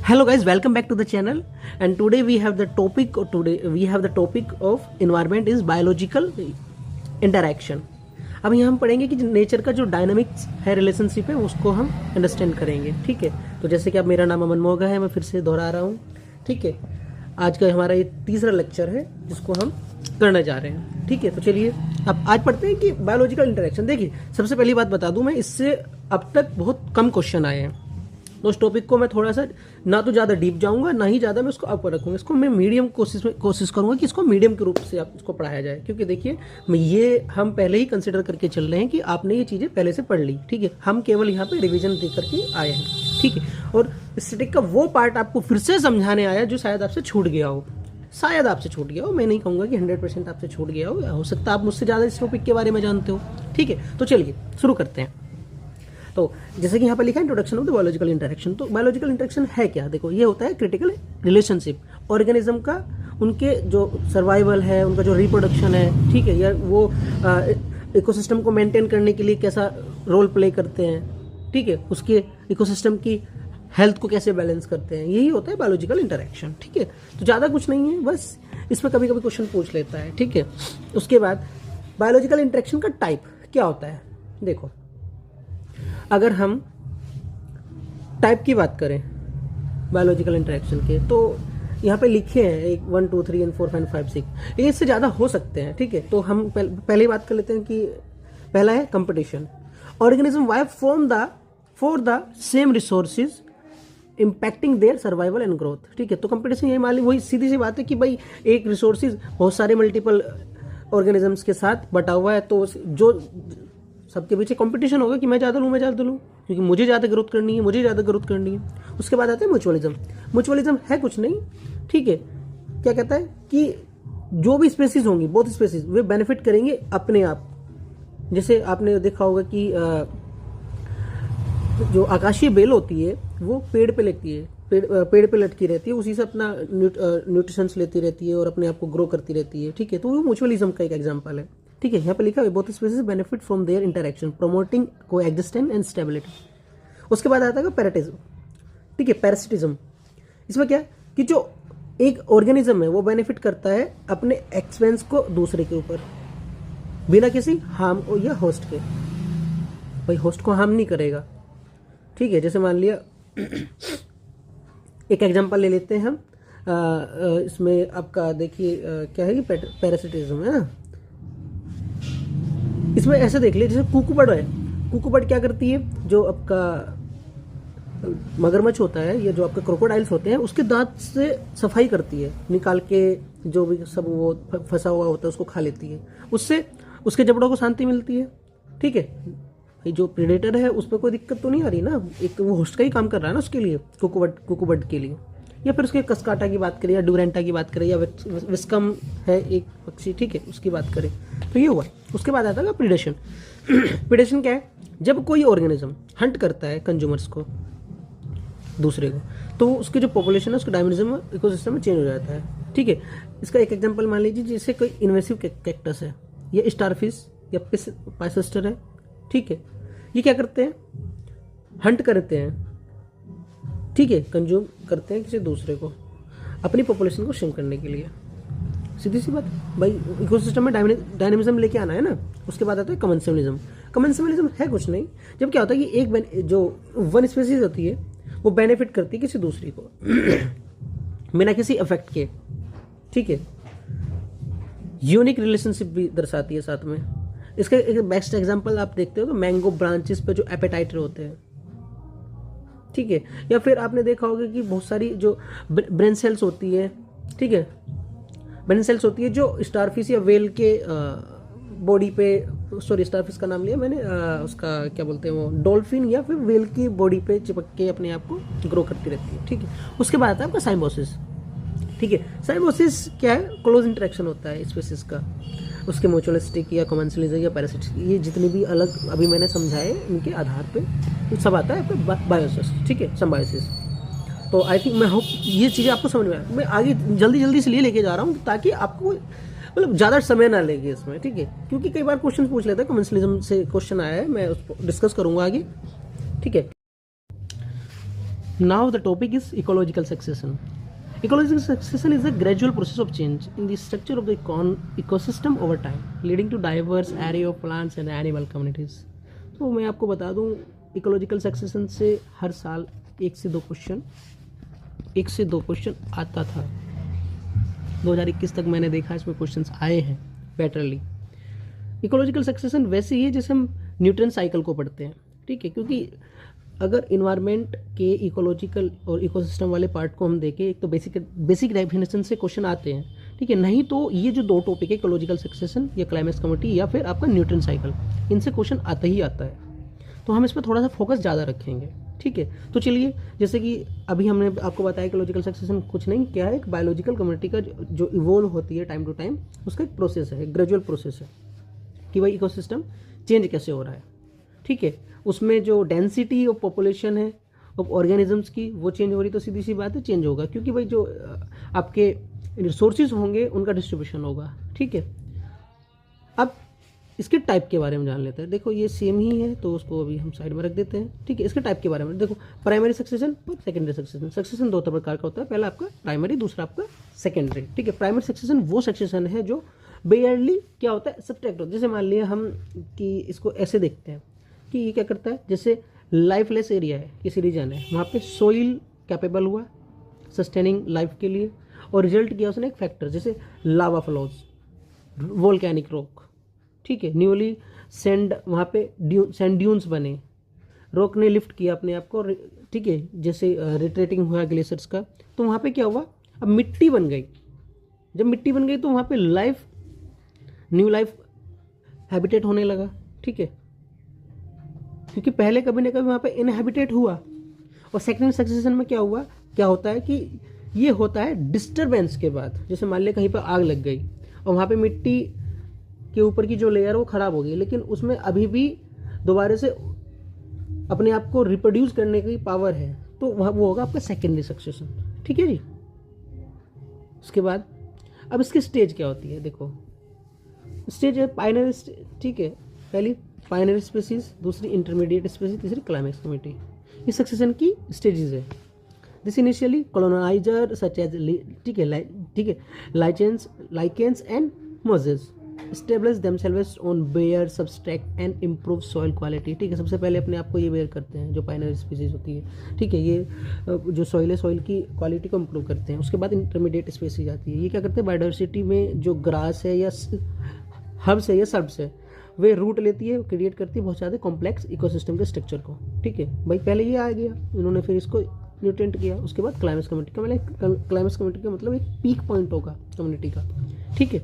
Hello guys, welcome back to the channel. And today we have the topic of environment is biological interaction. अब यहाँ हम पढ़ेंगे कि nature का जो डायनामिक्स है, रिलेशनशिप है, उसको हम अंडरस्टैंड करेंगे. ठीक है, तो जैसे कि अब मेरा नाम अमन मोगा है, मैं फिर से दोहरा रहा हूँ. ठीक है, आज का हमारा ये तीसरा लेक्चर है जिसको हम करने जा रहे हैं. ठीक है, तो चलिए अब आज पढ़ते हैं कि बायोलॉजिकल इंटरेक्शन. देखिए, सबसे पहली बात बता दूं, मैं इससे अब तक बहुत कम क्वेश्चन आए हैं, तो उस टॉपिक को मैं थोड़ा सा ना तो ज़्यादा डीप जाऊंगा, ना ही ज़्यादा मैं उसको अपर रखूंगा. इसको मैं मीडियम कोशिश करूंगा कि इसको मीडियम के रूप से आप इसको पढ़ाया जाए. क्योंकि देखिए, ये हम पहले ही कंसिडर करके चल रहे हैं कि आपने ये चीज़ें पहले से पढ़ ली. ठीक है, हम केवल यहाँ पे रिवीजन दे करके आए हैं. ठीक है, और स्टैटिक का वो पार्ट आपको फिर से समझाने आया जो शायद आपसे छूट गया हो. मैं नहीं कहूँगा कि 100% आपसे छूट गया हो सकता है आप मुझसे ज़्यादा इस टॉपिक के बारे में जानते हो. ठीक है, तो चलिए शुरू करते हैं. तो जैसे कि यहाँ पर लिखा है introduction of the biological interaction. तो बायोलॉजिकल इंटरेक्शन है क्या? देखो, ये होता है क्रिटिकल रिलेशनशिप ऑर्गेनिज्म का, उनके जो सर्वाइवल है, उनका जो रिप्रोडक्शन है. ठीक है, या वो इकोसिस्टम को मेंटेन करने के लिए कैसा रोल प्ले करते हैं. ठीक है, उसके इकोसिस्टम की हेल्थ को कैसे बैलेंस करते हैं, यही होता है बायोलॉजिकल इंटरेक्शन. ठीक है, तो ज़्यादा कुछ नहीं है, बस इसमें कभी कभी क्वेश्चन पूछ लेता है. ठीक है, उसके बाद बायोलॉजिकल इंटरेक्शन का टाइप क्या होता है. देखो, अगर हम टाइप की बात करें बायोलॉजिकल इंटरेक्शन के, तो यहाँ पे लिखे हैं 1 2 3 4 5 6. ये इससे ज़्यादा हो सकते हैं. ठीक है, तो हम पहले ही बात कर लेते हैं कि पहला है competition. Organism vie for the same resources impacting their survival and growth. ठीक है, तो कंपटीशन ये मान ली, वही सीधी सी बात है कि भाई एक रिसोर्सेज बहुत सारे मल्टीपल ऑर्गेनिजम्स के साथ बटा हुआ है, तो जो सबके पीछे कंपटीशन होगा कि मैं ज़्यादा लूँ, क्योंकि मुझे ज़्यादा ग्रोथ करनी है. उसके बाद आता है म्यूचुअलिज्म है कुछ नहीं. ठीक है, क्या कहता है कि जो भी स्पेसीज होंगी, बोथ स्पेसीज, वे बेनिफिट करेंगे अपने आप. जैसे आपने देखा होगा कि जो आकाशीय बेल होती है वो पेड़ पे लटकी रहती है, उसी से अपना न्यूट्रिशंस लेती रहती है और अपने आप को ग्रो करती रहती है. ठीक है, तो वो म्यूचुअलिज्म का एक एग्जांपल है. ठीक है, यहाँ पे लिखा है both species benefit from their interaction promoting coexistence and stability. उसके बाद आता है पैराटिज्म. ठीक है, पैरासिटिज्म. इसमें क्या है कि जो एक ऑर्गेनिज्म है वो बेनिफिट करता है अपने एक्सपेंस को दूसरे के ऊपर, बिना किसी हार्म या होस्ट के. भाई होस्ट को हार्म नहीं करेगा. ठीक है, जैसे मान लिया एक एग्जांपल ले लेते हैं हम. इसमें आपका देखिए क्या है कि पैरासिटिज्म है ना. इसमें ऐसे देख लिए, जैसे कुकुबर्ड है. कुकुबर्ड क्या करती है, जो आपका मगरमच्छ होता है या जो आपके क्रोकोडाइल्स होते हैं, उसके दांत से सफाई करती है, निकाल के जो भी सब वो फंसा हुआ होता है उसको खा लेती है. उससे उसके जबड़ों को शांति मिलती है. ठीक है, जो प्रेडेटर है उस पर कोई दिक्कत तो नहीं आ रही ना, एक तो वो होस्ट का ही काम कर रहा है ना उसके लिए, कुकुबर्ड के लिए. या फिर उसके कस्काटा की बात करें, या डुरेंटा की बात करें, या विस्कम है एक पक्षी. ठीक है, उसकी बात करें तो ये हुआ. उसके बाद आता है प्रीडेशन. प्रीडेशन क्या है? जब कोई ऑर्गेनिज्म हंट करता है कंज्यूमर्स को, दूसरे को, तो उसकी जो पॉपुलेशन है उसका डायमेंजन इकोसिस्टम में चेंज हो जाता है. ठीक है, इसका एक एग्जांपल मान लीजिए, जैसे कोई इन्वेसिव कैक्टस है, या स्टारफिश, या पाइसेस्टर है. ठीक है, ये क्या करते हैं? हंट करते हैं. ठीक है, कंज्यूम करते हैं किसी दूसरे को अपनी पॉपुलेशन को श्रिंक करने के लिए. सीधी सी बात भाई, इकोसिस्टम में डायनेमिज्म लेके आना है ना. उसके बाद आता है कमेंसलिज्म है कुछ नहीं. जब क्या होता है कि एक जो वन स्पीसीज होती है वो बेनिफिट करती है किसी दूसरी को बिना किसी इफेक्ट के. ठीक है, यूनिक रिलेशनशिप भी दर्शाती है साथ में. इसका एक बेस्ट एग्जांपल आप देखते हो तो मैंगो ब्रांचेस पे जो एपेटाइटर होते हैं. ठीक है, या फिर आपने देखा होगा कि बहुत सारी जो ब्रेन सेल्स होती है. ठीक है, ब्रेन सेल्स होती है जो स्टारफिश या वेल के बॉडी पे, सॉरी स्टारफिश का नाम लिया मैंने, उसका क्या बोलते हैं वो, डॉल्फिन या फिर वेल की बॉडी पे चिपक के अपने आप को ग्रो करती रहती है. ठीक है, उसके बाद आता है आपका साइम्बोसिस. ठीक है, साइम्बोसिस क्या है? क्लोज इंटरेक्शन होता है स्पीसीज का, उसके म्यूचुअलिस्टिक या कमेंसलिज्म या पैरासिटिक, ये जितने भी अलग अभी मैंने समझाए इनके आधार पे तो सब आता है आपका बायोसिस. ठीक है, सिम्बायोसिस. तो आई थिंक, मैं होप ये चीज़ें आपको समझ में आए. मैं आगे जल्दी इसलिए लेके जा रहा हूँ ताकि आपको मतलब ज़्यादा समय ना लगे इसमें. ठीक है, क्योंकि कई बार क्वेश्चन पूछ लेते हैं, कमेंसलिज्म से क्वेश्चन आया है, मैं उसको डिस्कस करूँगा आगे. ठीक है, Now the topic is ecological succession. Ecological succession is a gradual process of change in the structure of the ecosystem over time, leading to diverse array of plants and animal communities. तो मैं आपको बता दूं, ecological succession से हर साल एक से दो क्वेश्चन आता था। 2021 तक मैंने देखा इसमें क्वेश्चंस आए हैं बेटरली। इकोलॉजिकल सक्सेशन वैसे ही है जैसे हम न्यूट्रन साइकिल को पढ़ते हैं, ठीक है, क्योंकि अगर इन्वायरमेंट के इकोलॉजिकल और इकोसिस्टम वाले पार्ट को हम देखें, एक तो बेसिक डेफिनेशन से क्वेश्चन आते हैं, ठीक है, नहीं तो ये जो दो टॉपिक है इकोलॉजिकल सक्सेशन या क्लाइमेक्स कमिटी या फिर आपका न्यूट्रन साइकिल, इनसे क्वेश्चन आता ही आता है। तो हम इस पर थोड़ा सा फोकस ज़्यादा रखेंगे, ठीक है। तो चलिए, जैसे कि अभी हमने आपको बताया इकोलॉजिकल सक्सेशन कुछ नहीं, क्या है, एक बायोलॉजिकल कम्युनिटी का जो इवोल्व होती है टाइम टू टाइम, उसका एक प्रोसेस है, ग्रेजुअल प्रोसेस है कि भाई इकोसिस्टम चेंज कैसे हो रहा है, ठीक है। उसमें जो डेंसिटी ऑफ पॉपुलेशन है ऑफ ऑर्गेनिजम्स की वो चेंज हो रही, तो सीधी सी बात है चेंज होगा, क्योंकि भाई जो आपके रिसोर्सेज होंगे उनका डिस्ट्रीब्यूशन होगा, ठीक है। अब इसके टाइप के बारे में जान लेते हैं। देखो ये सेम ही है तो उसको अभी हम साइड में रख देते हैं, ठीक है। इसके टाइप के बारे में देखो, प्राइमरी सक्सेशन और सेकेंडरी सक्सेशन। सक्सेशन दो प्रकार का होता है, पहला आपका प्राइमरी, दूसरा आपका सेकेंडरी, ठीक है। प्राइमरी सक्सेशन वो सक्सेशन है जो बेयरली क्या होता है, सब्ट्रैक्ट होता है। जैसे मान लिया हम कि इसको ऐसे देखते हैं कि ये क्या करता है, जैसे लाइफलेस एरिया है, किसी रीजन है, वहाँ पे सोइल कैपेबल हुआ सस्टेनिंग लाइफ के लिए, और रिजल्ट किया उसने एक फैक्टर, जैसे लावा फ्लोज, वोल्केनिक रॉक, ठीक है, न्यूली सैंड, वहाँ पे सैंड ड्यून्स बने, रॉक ने लिफ्ट किया अपने आप को, ठीक है, जैसे रिट्रेटिंग हुआ ग्लेशियर्स का, तो वहाँ पे क्या हुआ, अब मिट्टी बन गई। जब मिट्टी बन गई तो वहाँ पे लाइफ, न्यू लाइफ हैबिटेट होने लगा, ठीक है, क्योंकि पहले कभी ना कभी वहाँ पे इनहैबिटेट हुआ। और सेकेंड सक्सेशन में क्या हुआ, क्या होता है कि ये होता है डिस्टरबेंस के बाद। जैसे मान लिया कहीं पर आग लग गई और वहाँ पे मिट्टी के ऊपर की जो लेयर वो ख़राब हो गई, लेकिन उसमें अभी भी दोबारा से अपने आप को रिप्रोड्यूस करने की पावर है, तो वह वो होगा आपका सेकेंडरी सक्सेशन, ठीक है जी। उसके बाद अब इसकी स्टेज क्या होती है, देखो स्टेज है पाइनरी, ठीक है, पहली पाइनरी स्पीसीज, दूसरी इंटरमीडिएट स्पीसीज, तीसरी क्लाइमेक्स कमिटी। ये सक्सेशन की स्टेजेस है। This initially coloniser such as, ठीक है, lichens and mosses establish themselves on bare substrate and improve soil quality, ठीक है। सबसे पहले अपने आप को ये बेयर करते हैं जो पाइनरी स्पीसीज होती है, ठीक है, ये जो सॉइल है सॉइल की क्वालिटी को इम्प्रूव करते हैं। उसके बाद इंटरमीडिएट स्पीसीज आती है, ये क्या करते हैं, बायोडाइवर्सिटी में जो ग्रास है या हर्ब्स है या सर्ब्स है वे रूट लेती है, क्रिएट करती है बहुत ज़्यादा कॉम्प्लेक्स इकोसिस्टम के स्ट्रक्चर को, ठीक है भाई। पहले ये आ गया, इन्होंने फिर इसको न्यूट्रेंट किया। उसके बाद क्लाइमेक्स कम्युनिटी का मतलब, क्लाइमेक्स कम्युनिटी का मतलब एक पीक पॉइंट होगा कम्युनिटी का, ठीक है।